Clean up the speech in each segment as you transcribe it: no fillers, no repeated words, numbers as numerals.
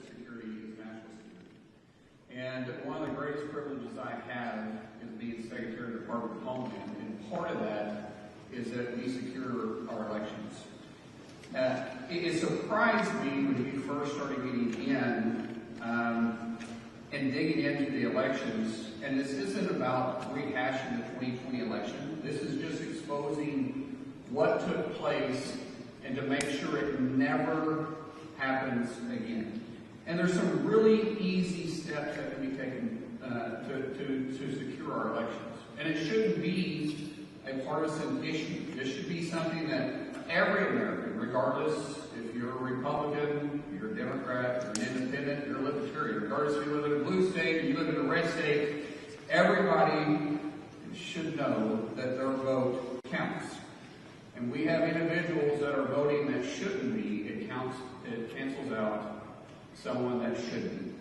security is national security. And one of the greatest privileges I have is being Secretary of the Department of Homeland, and part of that is that we secure our elections. It surprised me when we first started getting in and digging into the elections, and this isn't about rehashing the 2020 election. This is just exposing what took place and to make sure it never happens again. And there's some really easy steps that can be taken to secure our elections. And it shouldn't be a partisan issue. This should be something that every American, regardless if you're a Republican, you're a Democrat, you're an independent, you're a libertarian, regardless if you live in a blue state or you live in a red state, everybody should know that their vote counts. And we have individuals that are voting that shouldn't be. It cancels out someone that should be.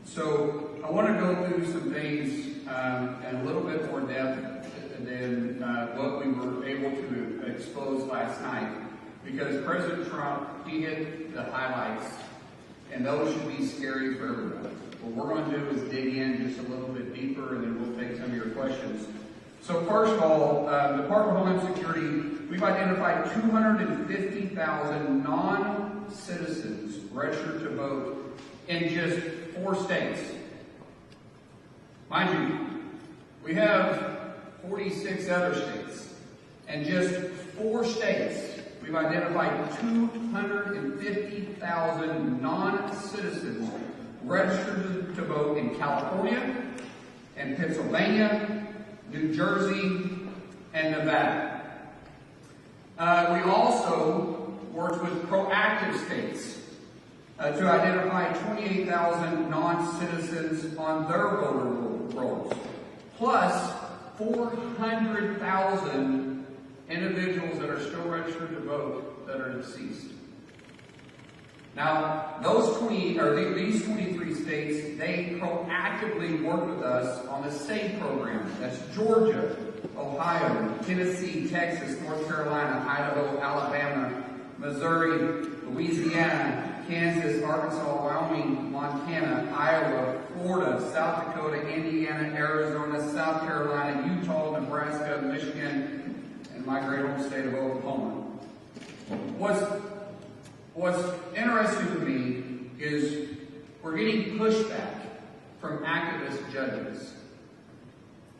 So I want to go through some things in a little bit more depth than what we were able to expose last night, because President Trump, he hit the highlights, and those should be scary for everybody. What we're going to do is dig in just a little bit deeper, and then we'll take some of your questions. So first of all, the Department of Homeland Security, we've identified 250,000 non-citizens registered to vote in just 4 states. Mind you, we have 46 other states. And just 4 states, we've identified 250,000 non-citizens registered to vote in California, and Pennsylvania, New Jersey, and Nevada. We also worked with proactive states to identify 28,000 non-citizens on their voter rolls, plus 400,000 individuals that are still registered to vote that are deceased. Now, these 23 states, they proactively work with us on the SAVE program. That's Georgia, Ohio, Tennessee, Texas, North Carolina, Idaho, Alabama, Missouri, Louisiana, Kansas, Arkansas, Wyoming, Montana, Iowa, Florida, South Dakota, Indiana, Arizona, South Carolina, Utah, Nebraska, Michigan, and my great home state of Oklahoma. What's interesting to me is we're getting pushback from activist judges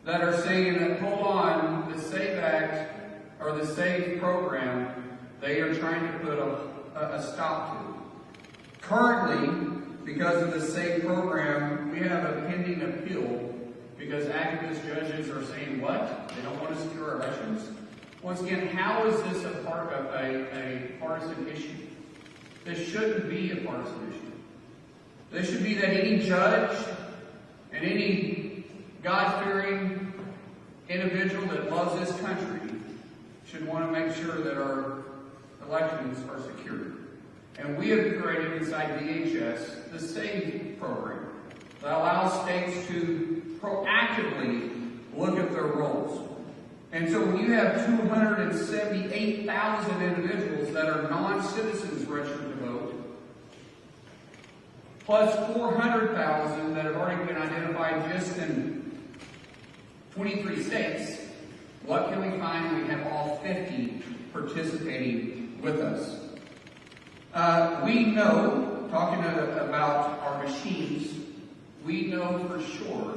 that are saying that, hold on, the SAVE Act or the SAVE program, they are trying to put a stop to. Currently, because of the SAVE program, we have a pending appeal because activist judges are saying, what? They don't want to secure our elections? Once again, how is this a part of a partisan issue? This shouldn't be a partisan issue. This should be that any judge and any God-fearing individual that loves this country should want to make sure that our elections are secure. And we have created inside DHS the SAVE program that allows states to proactively look at their rolls. And so when you have 278,000 individuals that are non-citizens registered to vote, plus 400,000 that have already been identified just in 23 states, what can we find? We have all 50 participating with us. We know, talking about our machines, we know for sure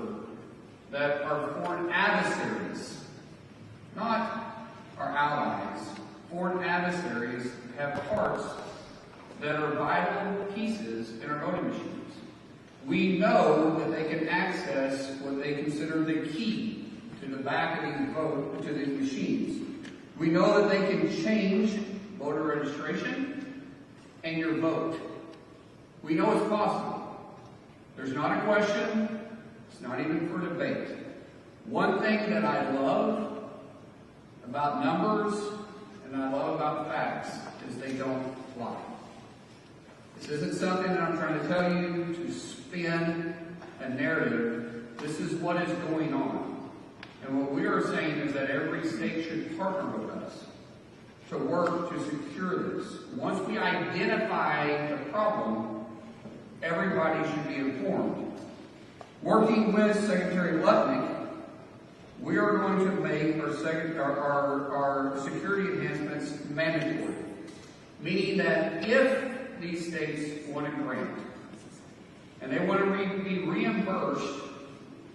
that our foreign adversaries, not our allies, foreign adversaries have parts that are vital pieces in our voting machines. We know that they can access what they consider the key to the back of these machines. We know that they can change voter registration and your vote. We know it's possible. There's not a question. It's not even for debate. One thing that I love about numbers and I love about facts is they don't lie. This isn't something that I'm trying to tell you to spin a narrative. This is what is going on. And what we are saying is that every state should partner with us to work to secure this. Once we identify the problem, Everybody should be informed. Working with Secretary Lutnick, we are going to make our security enhancements mandatory, meaning that if these states want a grant and they want to be reimbursed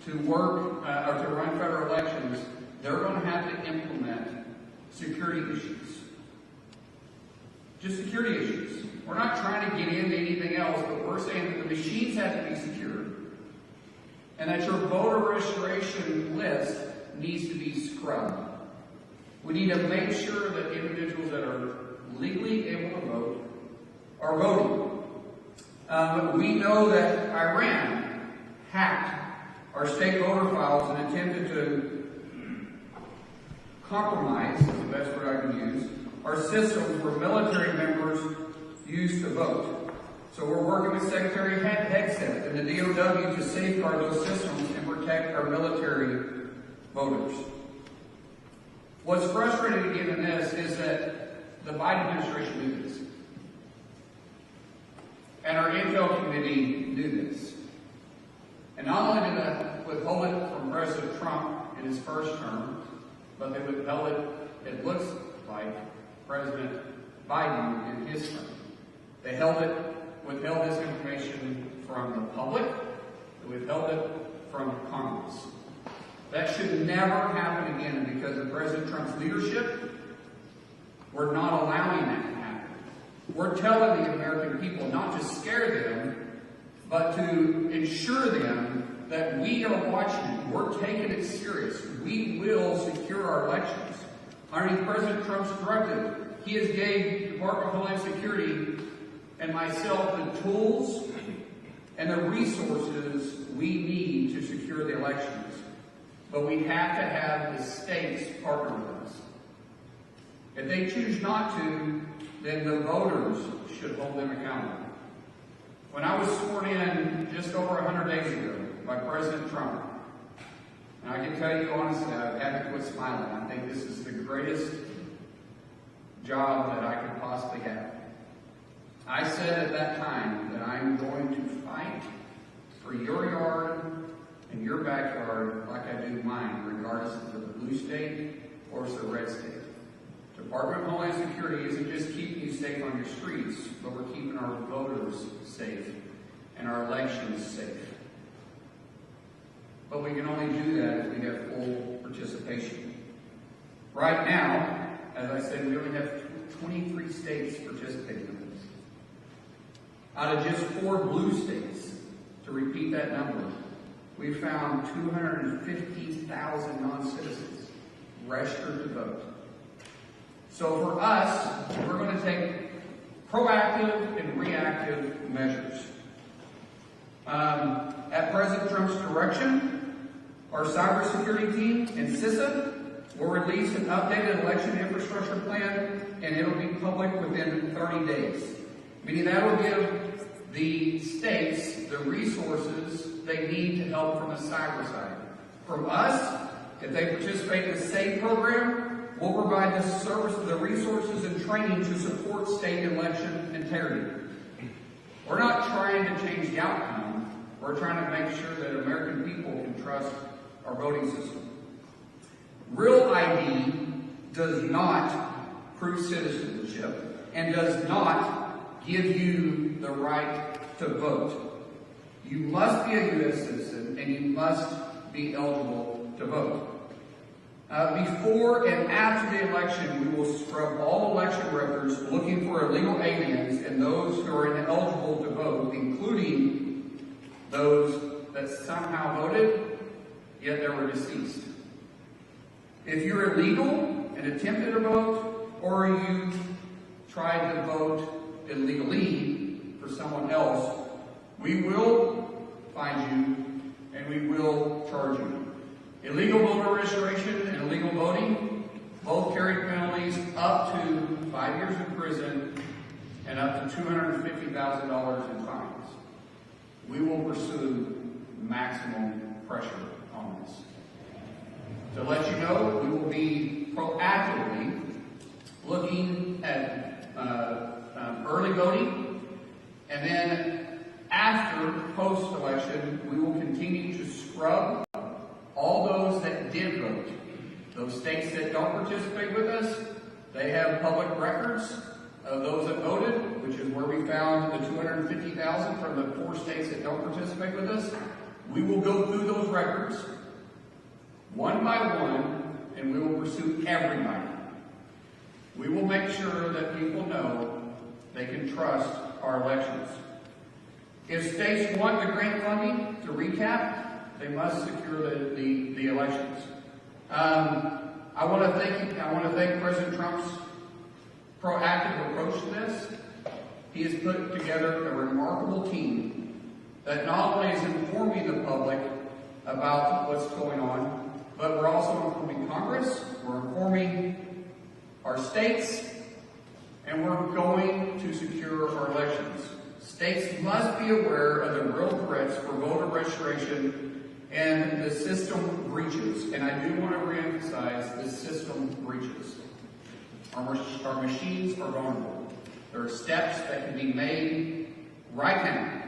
to work or to run federal elections, they're going to have to implement security issues. Just security issues. We're not trying to get into anything else, but we're saying that the machines have to be secure and that your voter registration list needs to be scrubbed. We need to make sure that individuals that are legally able to vote are voting. We know that Iran hacked our state voter files and attempted to compromise, is the best word I can use, our systems where military members used to vote. So we're working with Secretary Hegseth and the DOW to safeguard those systems and protect our military voters. What's frustrating again in this is that the Biden administration knew this. And our Intel committee knew this. And not only did they withhold it from President Trump in his first term, but they withheld it looks like, President Biden in his term. They withheld this information from the public, they withheld it from Congress. That should never happen again because of President Trump's leadership. We're not allowing that to happen. We're telling the American people not to scare them, but to ensure them that we are watching it. We're taking it serious. We will secure our elections. Underneath President Trump's directive, he has gave the Department of Homeland Security and myself the tools and the resources we need to secure the elections. But we have to have the states partner with us. If they choose not to, then the voters should hold them accountable. When I was sworn in just over 100 days ago by President Trump, and I can tell you honestly, I haven't quit smiling. I think this is the greatest job that I could possibly have. I said at that time that I'm going to fight for your yard and your backyard like I do mine, regardless if it's a blue state or it's a red state. Department of Homeland Security isn't just keeping you safe on your streets, but we're keeping our voters safe and our elections safe. But we can only do that if we have full participation. Right now, as I said, we only have 23 states participating in this. Out of just 4 blue states, to repeat that number, we found 250,000 non-citizens registered to vote. So for us, we're going to take proactive and reactive measures. At President Trump's direction, our cybersecurity team and CISA will release an updated election infrastructure plan, and it'll be public within 30 days. Meaning that will give the states the resources they need to help from the cyber side. From us, if they participate in the SAFE program, we'll provide the resources and training to support state election integrity. We're not trying to change the outcome. We're trying to make sure that American people can trust our voting system. Real ID does not prove citizenship and does not give you the right to vote. You must be a U.S. citizen and you must be eligible to vote. Before and after the election, we will scrub all election records looking for illegal aliens and those who are ineligible to vote, including those that somehow voted, yet they were deceased. If you're illegal and attempted to vote, or you tried to vote illegally for someone else, we will find you and we will charge you. Illegal voter registration and illegal voting both carry penalties up to 5 years in prison and up to $250,000 in fines. We will pursue maximum pressure on this. To let you know, we will be proactively looking at early voting, and then after post-election, we will continue to scrub all those that did vote. Those states that don't participate with us, they have public records of those that voted, which is where we found the 250,000 from the 4 states that don't participate with us. We will go through those records one by one, and we will pursue everybody. We will make sure that people know they can trust our elections. If states want the grant funding, to recap, they must secure the elections. I want to thank President Trump's proactive approach to this. He has put together a remarkable team that not only is informing the public about what's going on, but we're also informing Congress, we're informing our states, and we're going to secure our elections. States must be aware of the real threats for voter registration and the system breaches. And I do want to reemphasize the system breaches. Our machines are vulnerable. There are steps that can be made right now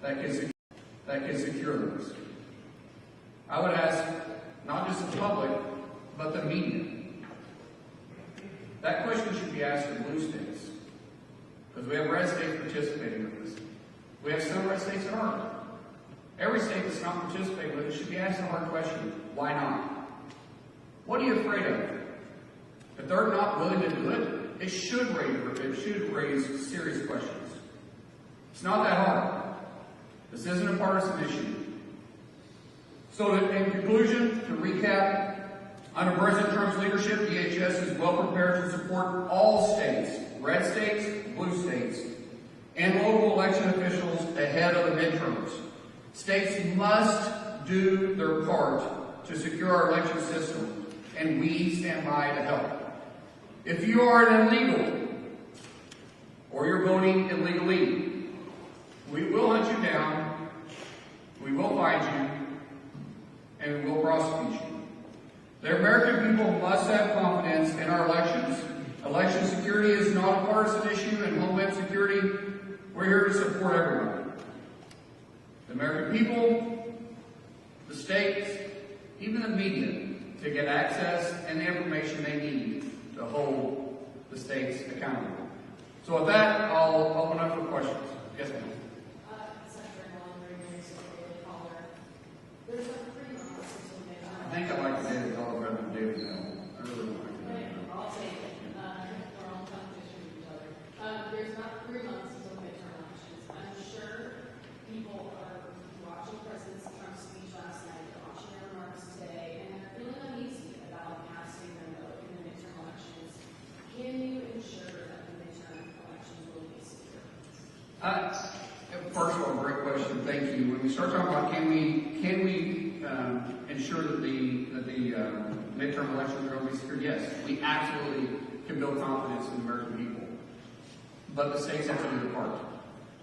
that can secure those. I would ask not just the public, but the media. That question should be asked of blue states, because we have red states participating with us. We have some red states that aren't. Every state that's not participating with us should be asked a hard question: why not? What are you afraid of? If they're not willing to do it, it should raise serious questions. It's not that hard. This isn't a partisan issue. So in conclusion, to recap, under President Trump's leadership, DHS is well prepared to support all states, red states, blue states, and local election officials ahead of the midterms. States must do their part to secure our election system, and we stand by to help. If you are an illegal, or you're voting illegally, we will hunt you down, we will find you, and we will prosecute you. The American people must have confidence in our elections. Election security is not a partisan issue, and Homeland Security, we're here to support everyone. The American people, the states, even the media, to get access and the information they need to hold the states accountable. So with that, I'll open up for questions. Yes, ma'am. I think I'd like to say the dollar rather than David now. I really would like to do that. I'll take it. We're all competition with each other. There's about 3 months until midterm elections. I'm sure people are watching President Trump's speech last night, they're watching their remarks today, and they're feeling uneasy about casting their vote in the midterm elections. Can you ensure that the midterm elections will be secure? First of all, great question. Thank you. When we start talking about can we ensure that the midterm elections are going to be secure? Yes, we absolutely can build confidence in the American people, but the states have to do their part.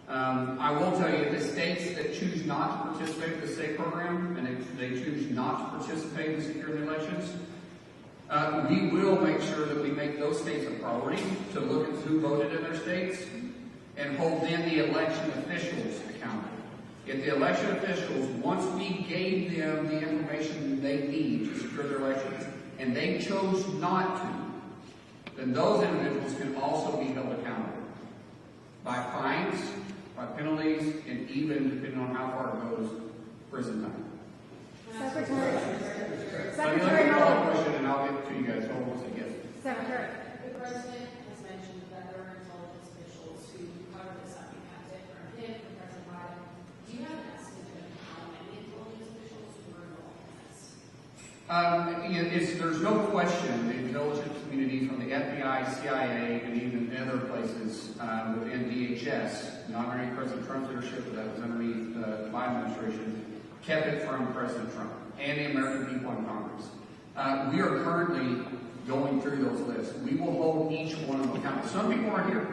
I will tell you, the states that choose not to participate in the state program and they choose not to participate in securing the elections, we will make sure that we make those states a priority to look at who voted in their states and hold then the election officials accountable. If the election officials, once we gave them the information they need to secure their elections, and they chose not to, then those individuals can also be held accountable by fines, by penalties, and even, depending on how far it goes, prison time. Secretary Let me question, and I'll get to you guys. Hold on a second. Secretary. The President has mentioned that there are intelligence officials who cover this up. You have it from him, from President Biden. Do you have an estimate of how many intelligence officials who were involved in this? There's no question the intelligence community from the FBI, CIA, and even other places within DHS, not underneath President Trump's leadership, but that was underneath the Biden administration, kept it from President Trump and the American people in Congress. We are currently going through those lists. We will hold each one of them accountable. Some people aren't here.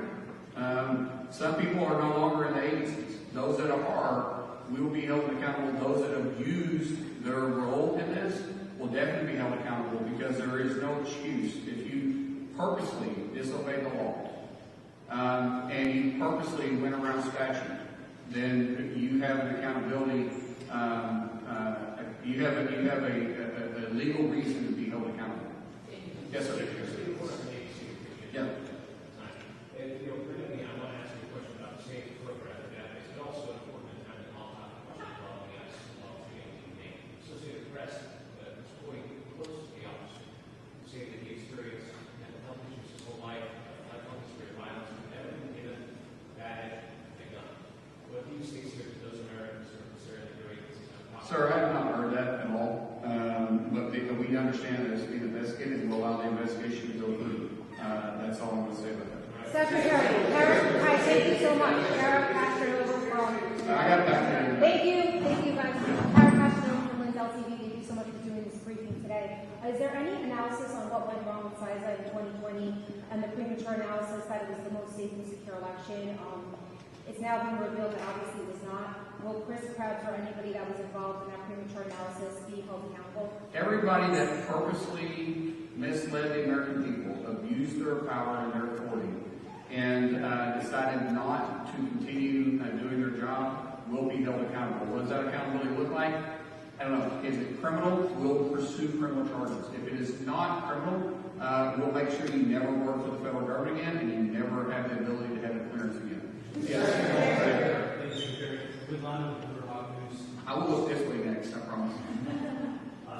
Some people are no longer in the agencies. Those that are, we will be held accountable. Those that have used their role in this will definitely be held accountable, because there is no excuse if you purposely disobey the law and you purposely went around statute. then you have an accountability. You have a legal reason to be held accountable. Yes, sir. Yeah. And, briefly, I want to ask you a question about the safety program and that is also important in kind of all-time question following us along the name. Associated Press was quoting close to the officer, saying that he experienced mental health issues his whole life, lifelong history of violence, and never been given bad a gun. What do you say to those Americans who are considering doing this? Sir, I have not heard that at all. But we understand that it's being investigated and we'll allow the investigation to go through. That's all I'm going to say about that. Secretary, Eric, hi, thank you so much. Eric Castro from. I got back there. Thank you guys. Eric Castro from Lens LTV, thank you so much for doing this briefing today. Is there any analysis on what went wrong with SISA in 2020 and the premature analysis that it was the most safe and secure election? It's now been revealed that obviously it was not. Will Chris Krebs or anybody that was involved in that premature analysis be held accountable? Everybody that purposely misled the American people, abused their power and their authority, and decided not to continue doing their job will be held accountable. What does that accountability look like? I don't know. Is it criminal? We'll pursue criminal charges. If it is not criminal, we'll make sure you never work for the federal government again and you never have the ability to have a clearance again. Yes. I will look this way next, I promise.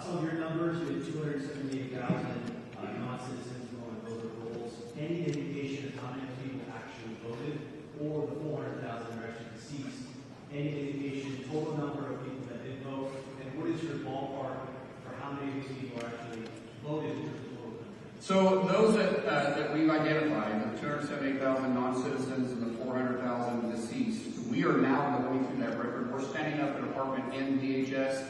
Some of your numbers, with 278,000 non-citizens going voter rolls, any indication of how many people actually voted, or the 400,000 are actually deceased, any indication, total number of people that did vote, and what is your ballpark for how many of these people actually voted in terms of total country? So those that we've identified, the 278,000 non-citizens and the 400,000 deceased, we are now going through that record. We're standing up a department in DHS.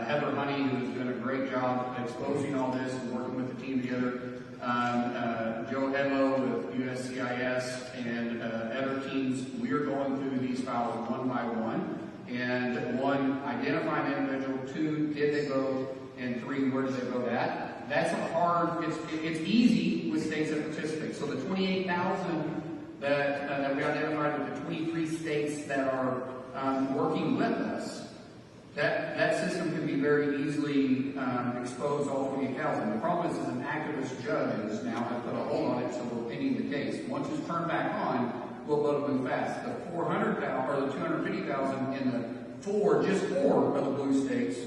Heather Honey, who has done a great job exposing all this and working with the team together. Joe Hedlow with USCIS and other teams. We are going through these files one by one. And one, identify an individual. Two, did they vote? And three, where did they vote at? That's a hard, it's easy with states that participate. So the 28,000 that we identified with the 23 states that are working with us, that system can be very easily exposed all 28,000. The problem is an activist judges now have put a hold on it, so we're pending the case. Once it's turned back on, we'll let it move fast. The 400,000 or the 250,000 in the just four of the blue states,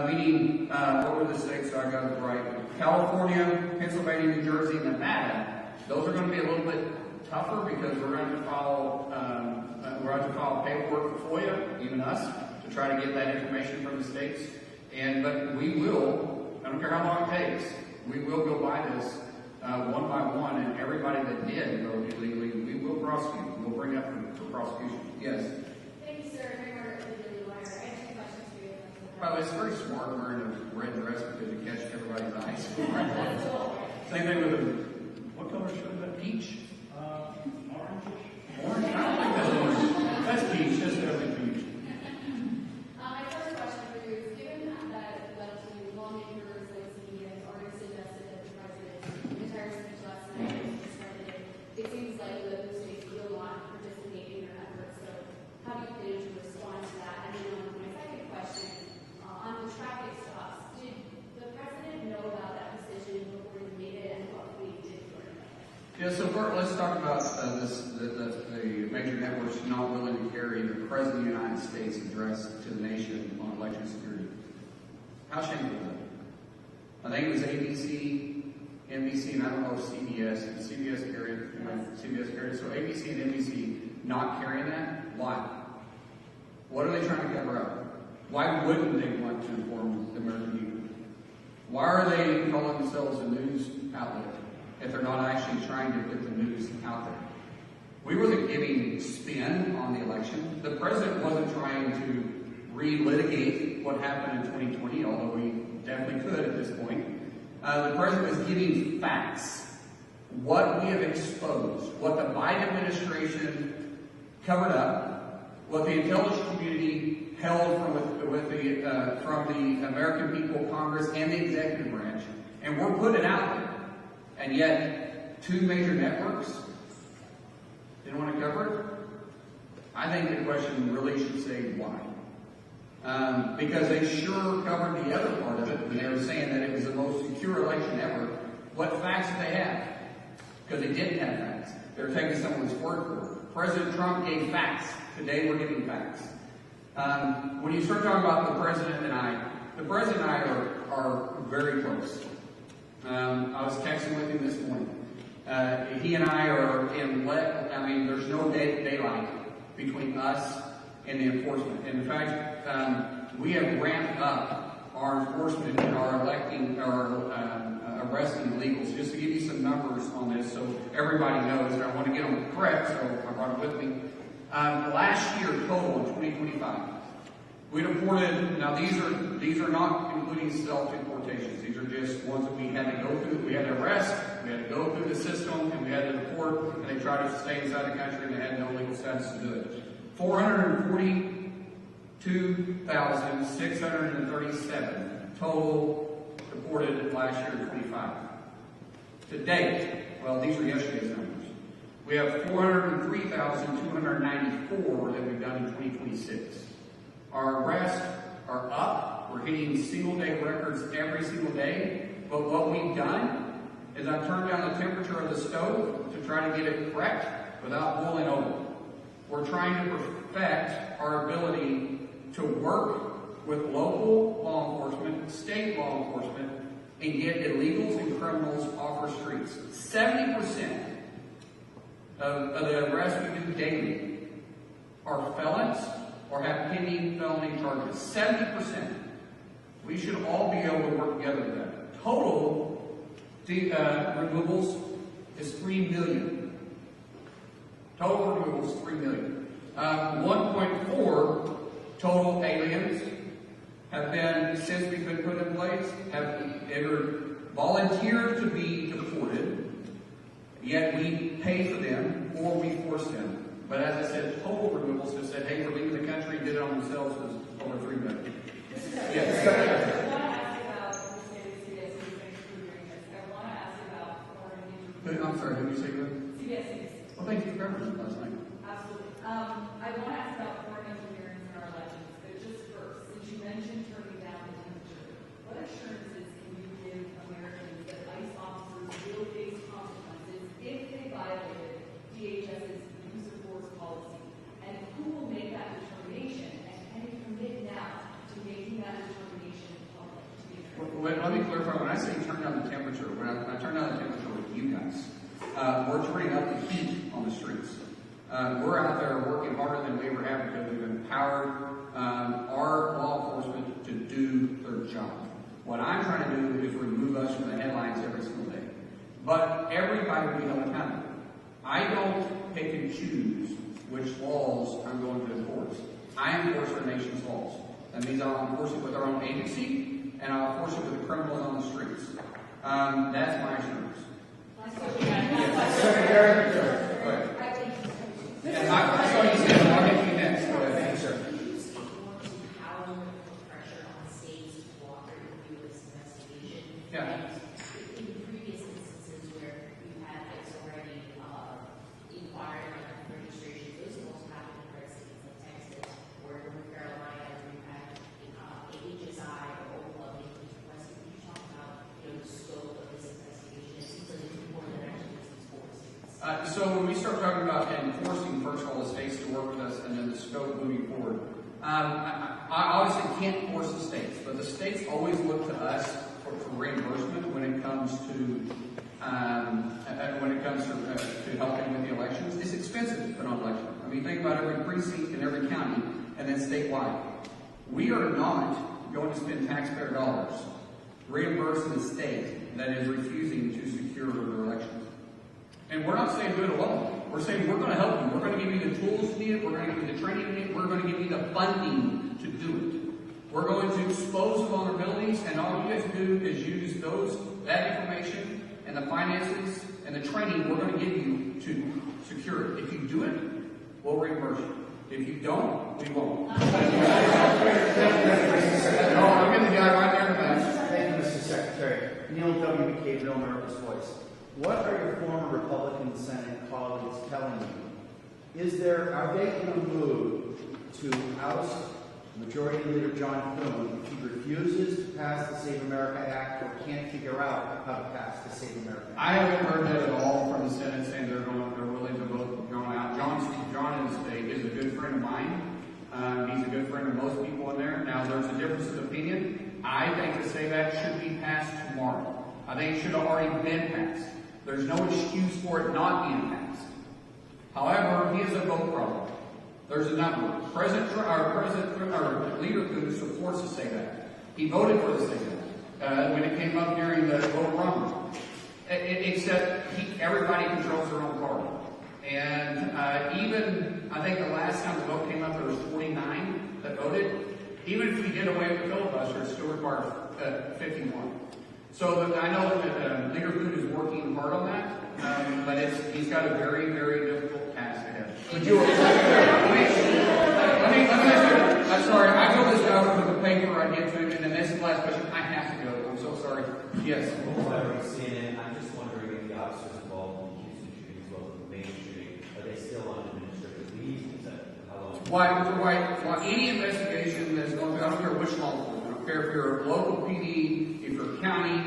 meaning what were the states? So I got it right: California, Pennsylvania, New Jersey, and Nevada. Those are going to be a little bit tougher because we're going to file paperwork for FOIA, even us, to try to get that information from the states. But we will, I don't care how long it takes, we will go by this one by one, and everybody that did vote illegally, we will prosecute. We'll bring up for prosecution. Yes. Thank you, sir. Very hard to really wire. I have two questions for you. By the way, it's very smart wearing a red dress because you catch everybody's eyes. Same thing with what color shirt is that? Peach? Orange? I don't like that orange. That's peach. That's definitely peach. My first question for you is, given that led to lawmakers like CBS already suggested that the president's entire speech last night was discredited, it seems like the blue states will not participate in your efforts. So how do you plan to respond to that? And then my second question, on the traffic stops, did the president know about that decision before he made it, and what we did for it? Yeah, so let's talk about the major networks not willing to carry the President of the United States address to the nation on election security. How shameful is that? I think it was ABC, NBC, and I don't know if CBS carried it. So ABC and NBC not carrying that? Why? What are they trying to cover up? Why wouldn't they want to inform the American people? Why are they calling themselves a news outlet if they're not actually trying to put the news out there? We wasn't giving spin on the election. The president wasn't trying to relitigate what happened in 2020, although we definitely could at this point. The president was giving facts. What we have exposed, what the Biden administration covered up, what the intelligence community held from the American people, Congress, and the executive branch, and we're putting it out there. And yet, two major networks didn't want to cover it? I think the question really should say why. Because they sure covered the other part of it when they were saying that it was the most secure election ever. What facts did they have? Because they didn't have facts. They were taking someone's word for it. President Trump gave facts. Today we're giving facts. When you start talking about the president and I are very close. I was texting with him this morning. He and I are there's no daylight between us and the enforcement. In fact, we have ramped up our enforcement and our arresting illegals. Just to give you some numbers on this so everybody knows, and I want to get them correct, so I brought it with me. Last year total in 2025, we deported, now these are not including self-deportations. These are just ones that we had to go through. We had to arrest, we had to go through the system, and we had to deport, and they tried to stay inside the country, and they had no legal status to do it. 442,637 total deported last year in 25. To date, well, these are yesterday's numbers. We have 403,294 that we've done in 2026. Our arrests are up. We're hitting single-day records every single day. But what we've done is I've turned down the temperature of the stove to try to get it correct without boiling over. We're trying to perfect our ability to work with local law enforcement, state law enforcement, and get illegals and criminals off our streets. 70% of the arrests we do daily are felons or have pending felony charges. 70%. We should all be able to work together with that. Total removals is 3 million. Total removals, 3 million. 1.4 total aliens have been, since we've been put in place, have either volunteered to be deported, yet we pay for them, or we force them. But as I said, total removals have said, hey, we're leaving the country, did it on themselves, was over 3 million. Yes. I want to ask about the state of CBS. Thanks for doing this. I want to ask about foreign interference. I'm sorry, who did you say that? CBS. Well, thank you for covering it last night. Absolutely. I want to ask about foreign interference in our elections, but just first, since you mentioned turning down the temperature, what assurances can you give Americans that ICE officers will face consequences if they violated DHS's use of force policy? And who will make that determination? And can you commit now to making that determination public? Let me clarify. When I say turn down the temperature, when I turn down the temperature with you guys, we're turning up the heat on the streets. We're out there working harder than we ever have because we've empowered our law enforcement to do their job. What I'm trying to do is remove us from the headlines every single day. But everybody will be held accountable. I don't pick and choose which laws I'm going to enforce. I enforce our nation's laws. That means I'll enforce it with our own agency, and I'll enforce it with the criminals on the streets. That's my assurance. Secretary? Go ahead. And I saw you say I'll get you next. Go ahead. Thank you, sir. How to put pressure on states to cooperate with you in this investigation. Yeah. And in previous instances where we've had ICE already inquired on registration, those have also happened in red states like Texas or North Carolina, where we've had HSI or Oklahoma requested. Can you talk about the scope of this investigation? It seems like it's more than actually these 4 states. So when we start talking about enforcing, first of all, the states to work with us and then the scope moving forward, I obviously can't force the states, but the states always look to us for reimbursement when it comes to helping with the elections. It's expensive to put on elections. I mean, think about every precinct in every county and then statewide. We are not going to spend taxpayer dollars reimbursing the state that is refusing to secure their elections. And we're not saying do it alone. We're saying we're going to help you. We're going to give you the tools you need. We're going to give you the training you need. We're going to give you the funding to do it. We're going to expose the vulnerabilities, and all you have to do is use that information and the finances and the training we're going to give you to secure it. If you do it, we'll reimburse you. If you don't, we won't. I'm getting the guy right there in the back. Thank you, Mr. Secretary. Neil W. K. America's Voice. What are your former Republican Senate colleagues telling you Are they in a mood to oust Majority Leader John Thune if he refuses to pass the Save America Act or can't figure out how to pass the Save America Act? I haven't heard that at all from the Senate saying they're willing to vote John out. John is a good friend of mine. He's a good friend of most people in there. Now, there's a difference of opinion. I think the Save Act should be passed tomorrow. I think it should have already been passed. There's no excuse for it not being passed. However, he has a vote problem. There's a number. Leader Thune supports the Save Act. He voted for the Save Act when it came up during the vote rumble. Except everybody controls their own party. And even, I think the last time the vote came up, there was 49 that voted. Even if we did away with the filibuster, it still requires 51. So I know that Leader Thune is working hard on that, but he's got a very, very difficult task ahead. Would you I'm sorry, I go this out with the paper I get to him, and then this is the last question. I have to go. I'm so sorry. Yes. CNN, I'm just wondering if the officers involved in the Houston shooting as well as the Maine shooting, are they still on administrative leave? Is that how long? Why any investigation that's going through, I don't care which law enforcement, I don't care if you're a local PD, if you're a county,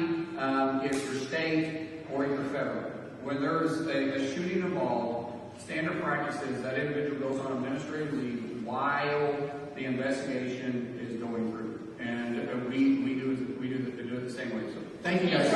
if you're state, or if you're federal. When there's a shooting involved, standard practice is that individual goes on administrative leave while the investigation is going through. And we do it the same way. So thank you guys.